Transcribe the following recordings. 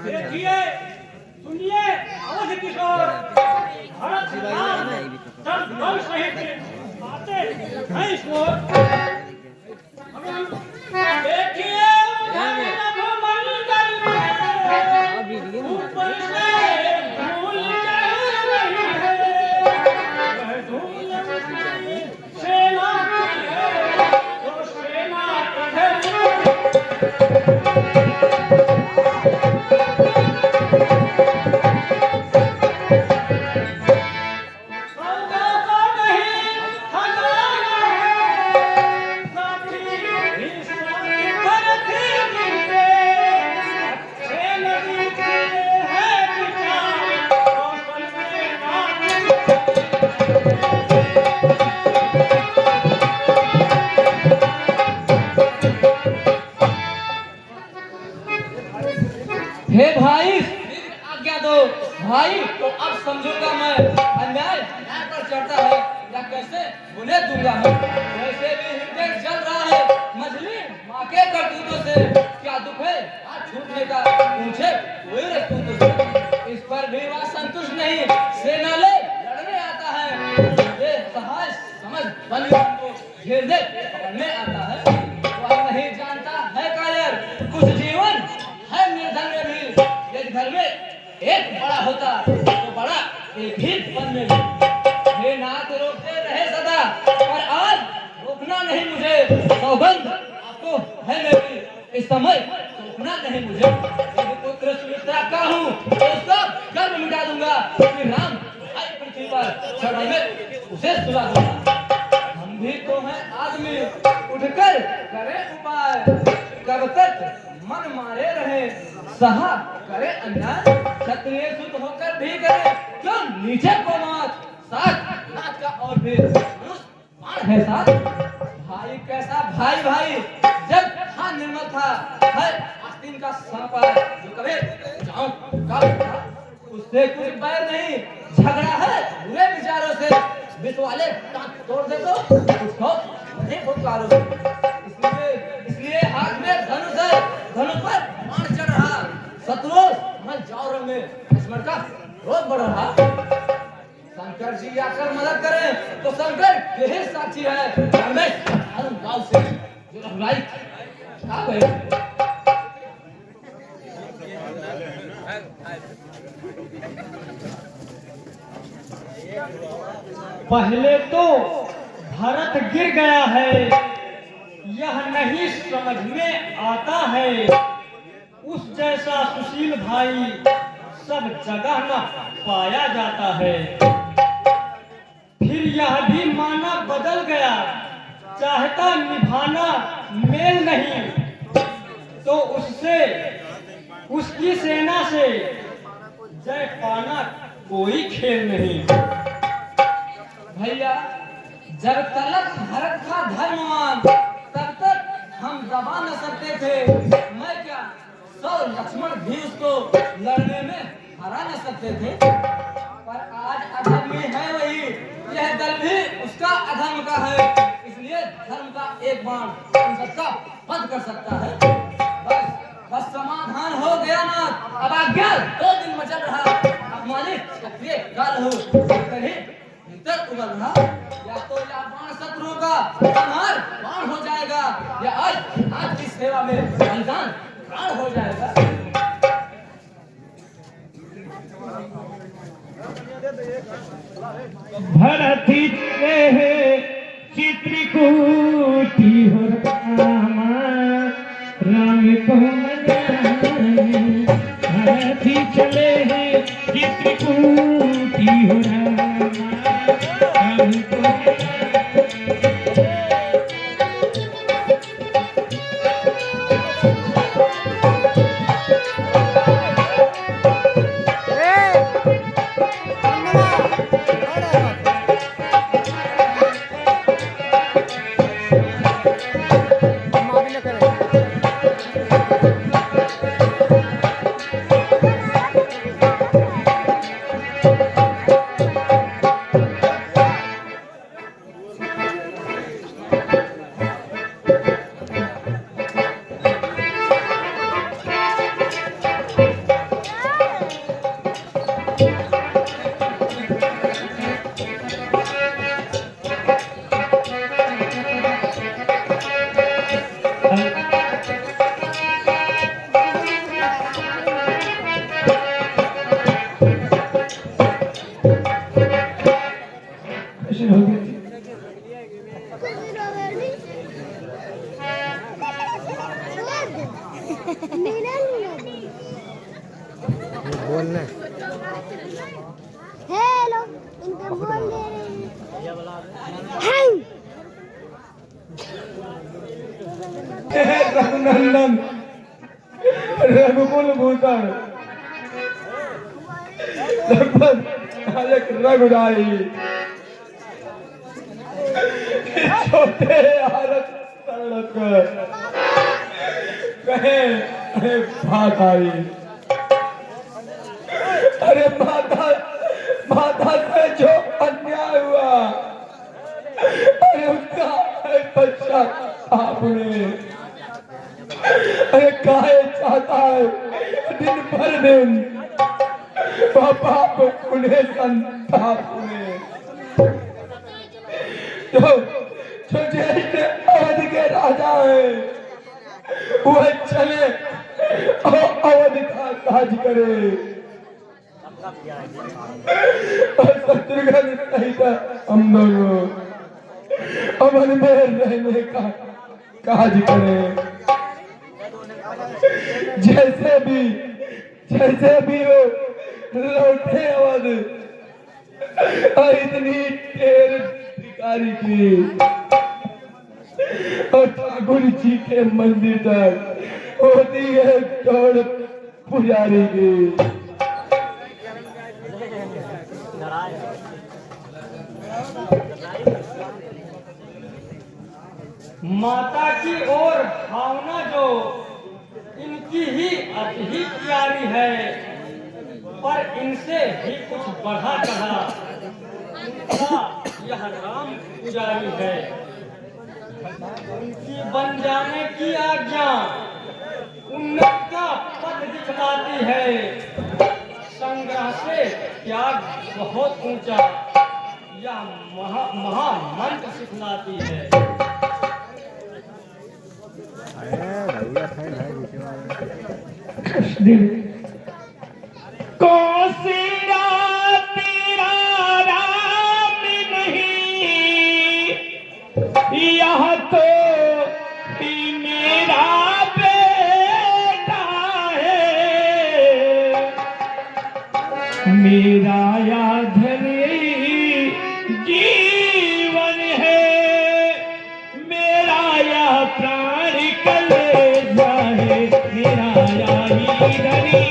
देखिए, सुनिए, अवध किशोर भरत राम दस वंश सहित आते हैं इस ओर। देखिए रघुमंडल में ऊपर से धूल रही है, वह धूल सेना की है, तो सेना हे भाई आज्ञा दो भाई, तो अब समझूंगा मैं अन्याय न्याय पर चढ़ता है या कैसे उन्हें दूंगा मैं। वैसे भी हृदय जल रहा है मछली माँ के करतूतों से, क्या दुख है आज छूटने का पूछे कोई रस्तूतों से। इस पर भी वह संतुष्ट नहीं, सेना ले लड़ने आता है, ये सहाय समझ बलिदान को घेर दे पकड़ने आता है। वह नहीं जानता है कायर कुछ जीवन है निर्धन में भी, यदि घर में एक बड़ा होता तो बड़ा एक ही पन में भी। हे नाथ रोकते रहे सदा, पर आज रोकना नहीं मुझे, सौगंध आपको है मेरी, इस समय रोकना नहीं मुझे। यदि पुत्र सुमित्रा का हूँ तो उसका गर्व मिटा दूंगा, श्री राम आई पृथ्वी पर चढ़ाई में उसे सुला दूंगा। हम भी तो हैं आदमी, उठकर करें उपाय, कब तक मन मारे रहे सहा करे अन्याय। क्षत्रिय सुत होकर भी करे क्यों नीचे को मात, साथ नाथ का और भी बाण है साथ। भाई कैसा भाई भाई जब था निर्मल था, है आस्तीन का सांपा जो कभी जाऊं कब था, उससे कुछ बैर नहीं, झगड़ा है बुरे विचारों से, विष वाले दांत तोड़ दे तो उसको नहीं फुटकारो से। इसलिए हाथ में धनुष है, धनुष पर बाण चढ़ रहा, शत्रु मन जाओ में दुश्मन का क्रोध बढ़ रहा। शंकर जी आकर मदद करें तो शंकर के ही साक्षी है, हमें धर्म गांव से जो रघुराई क्या कहे। पहले तो भरत गिर गया है, यह नहीं समझ में आता है, उस जैसा सुशील भाई सब जगह न पाया जाता है। फिर यह भी माना बदल गया, चाहता निभाना मेल नहीं, तो उससे उसकी सेना से जय पाना कोई खेल नहीं। भैया जब तलक भरत था धर्मवान, तब तक हम दबा न सकते थे, मैं क्या 100 लक्ष्मण भी उसको लड़ने में हरा न सकते थे। पर आज अधर्म में है वही, यह दल भी उसका अधर्म का है, इसलिए धर्म का एक बाण उन सबका वध कर सकता है। बस समाधान हो गया ना, अब आज्ञा 2 दिन मचल रहा, अब मालिक क्षत्रिय काल हो कहीं भीतर उबल रहा, या तो या बाण शत्रु का संहार बाण हो जाएगा, या आज की सेवा में बलिदान प्राण हो जाएगा। भरती रहे चित्रकूटी हो रामा, राम को मनाए। भरती चले हैं चित्रकूटी हो रामा, राम को बोलने हेलो इनके बोल दे रहे हैं रघुनंदन रघुकुल भूषण रघुराई छोटे आरत सड़क कहे अरे बात आई अरे माता माता से जो अन्याय हुआ अरे उसका पश्चात आपने अरे काहे चाहता है दिन भर दिन पाप उन्हें संताप उन्हें जो जैसे अवध के राजा है वह चले और अवध का राज करे और शत्रुघ्न सहित हम दोनों अवध में रहने का काज करें जैसे भी हो लौटे अवध और इतनी ढेर भिखारी की और ठाकुर जी के मंदिर तक होती है दौड़ पुजारी की माता की ओर भावना जो इनकी ही अति ही प्यारी है, पर इनसे भी कुछ बढ़ा चढ़ा इनका यह राम पुजारी है। उनकी बन जाने की आज्ञा उन्नत का पद दिखलाती है, संग्रह से त्याग बहुत ऊंचा यह महामंत्र सिखलाती है। कौशिला तेरा राम नहीं यह तो ही मेरा बेटा है मेरा याधरी जीवन है मेरा या प्राण कलेजा है मेरा या ही धनी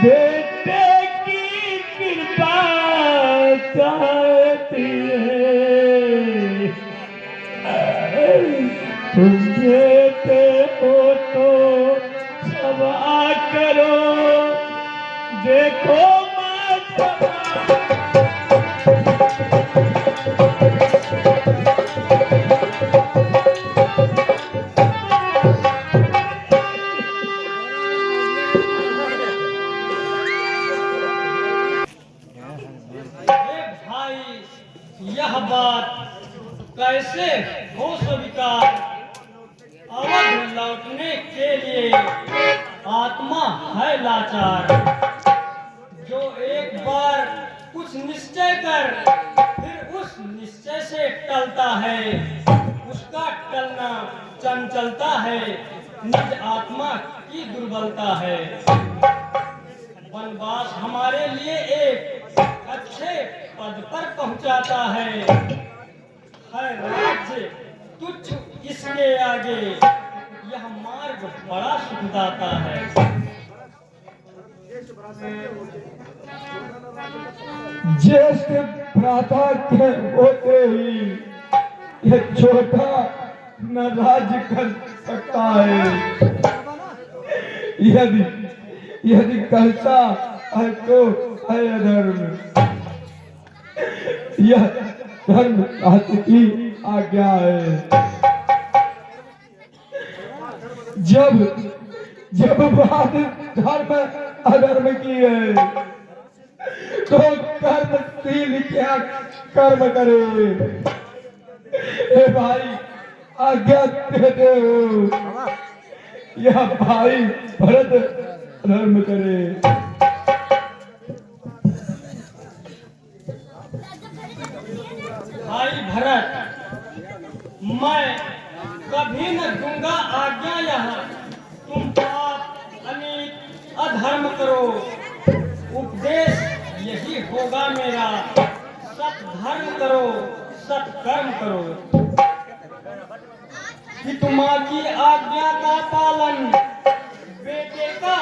बेटे की कृपा चाहती है तुम बेटे हो तो क्षमा करो देखो माता यह बात कैसे हो स्वीकार अवध लौटने के लिए आत्मा है लाचार जो एक बार कुछ निश्चय कर फिर उस निश्चय से टलता है उसका टलना चंचलता है निज आत्मा की दुर्बलता है। वनवास हमारे लिए एक अच्छे पद पर पहुंचाता है राज्य तुच्छ इसके आगे यह मार्ग बड़ा सुखदाता है। ज्येष्ठ भ्राता के होते ही यह छोटा न राज्य कर सकता है यदि कहता है तो है अधर्म यह धर्म की आज्ञा है। जब बात धर्म अधर्म की है तो कर्मशील क्या कर्म करे। ए भाई आज्ञा देते हो यह भाई भरत धर्म करे। भाई भरत, मैं कभी न दूंगा आज्ञा यहाँ तुम पाप अनित अधर्म करो। उपदेश यही होगा मेरा, सत्धर्म करो सत्कर्म करो। कि माँ की आज्ञा का पालन बेटे का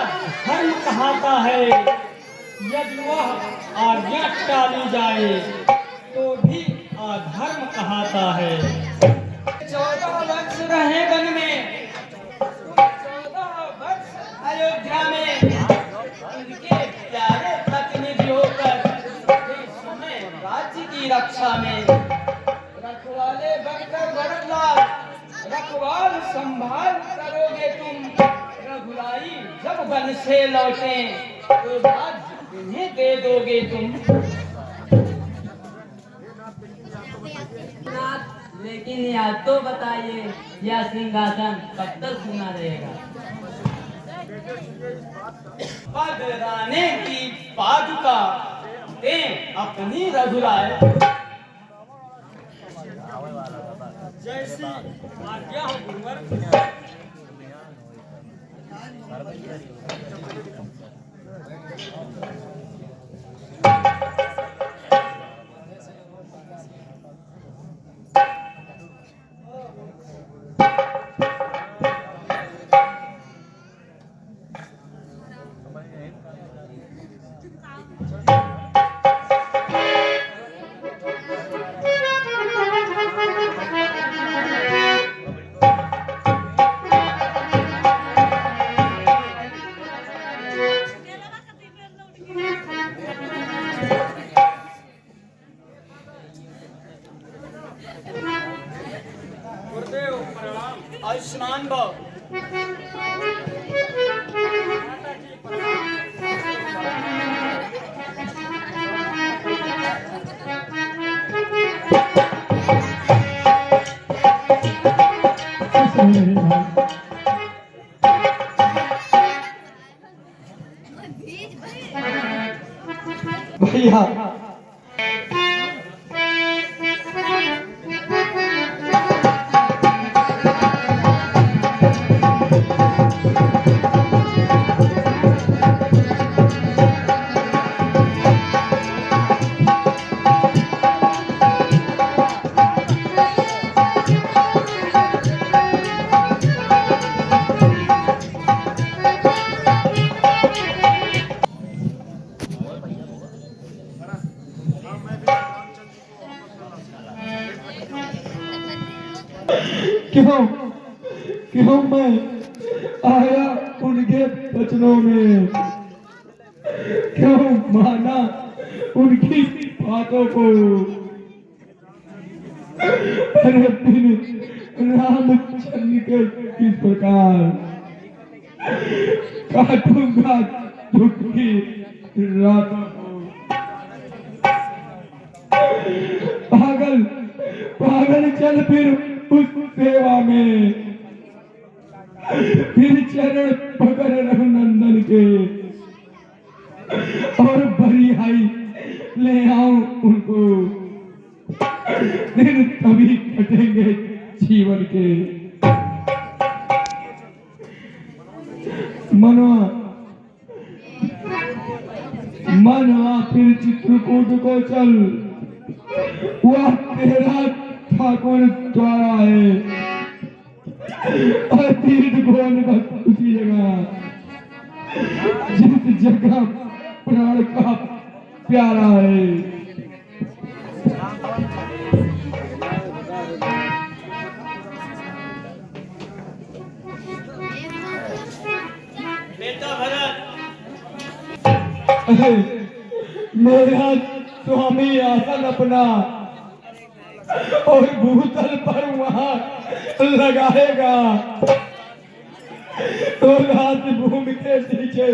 धर्म कहता है। यदि वह आज्ञा टाली जाए तो भी अधर्म कहता है। 14 वर्ष रहे वन में, 14 वर्ष अयोध्या में, उनके प्यारे प्रतिनिधि होकर इस समय राज्य की रक्षा में रखवाले बनकर भरतलाल रखवाल संभाल करोगे तुम। रघुराई जब वन से लौटे तो राज्य इन्हें दे दोगे तुम। लेकिन याद तो बताइए, यह सिंहासन कब तक सुना रहेगा? पधराने की पादुका दे अपनी रघुराय। जैसी आज्ञा हो गुरुवर। गुरुदेव प्रणाम। आयुष्मान भव। भैया क्यों क्यों मैं आया उनके वचनों में, क्यों माना उनकी बातों को। अरे दिन रामचंद्र के किस प्रकार काटूंगा दुख की रातों को। पागल पागल चल फिर उस सेवा में, फिर चरण पकड़ रघुनंदन के और बरियाई ले आऊं उनको। दिन तभी कटेंगे जीवन के। मनवा फिर चित्रकूट को चल, वह तेरा ठाकुर द्वारा है। और तीर्थ कौन बस उसी जगह जिस जगह प्राण का प्यारा है। बेटा भरत, मेरा स्वामी आसन अपना और भूतल पर वहां लगाएगा तो रात भूमि के नीचे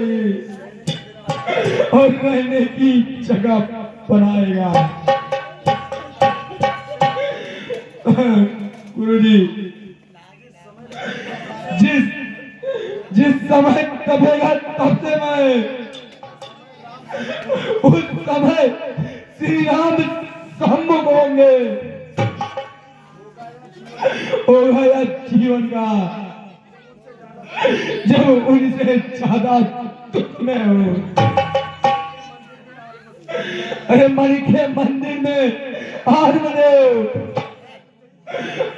और रहने की जगह बनाएगा। गुरुजी, जिस जिस समय कबेगा तब से मैं उस समय श्री राम सम्मुख होंगे। होगा यह जीवन का जब उनसे ज्यादा दुख में हो। अरे मणि के मंदिर में आत्मदेव,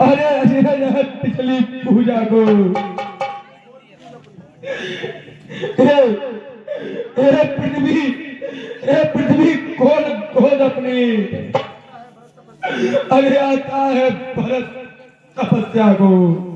अरे अजय पिछली पूजा को पृथ्वी खोल खोल अपनी, अरे आता है भरत तपस्या को।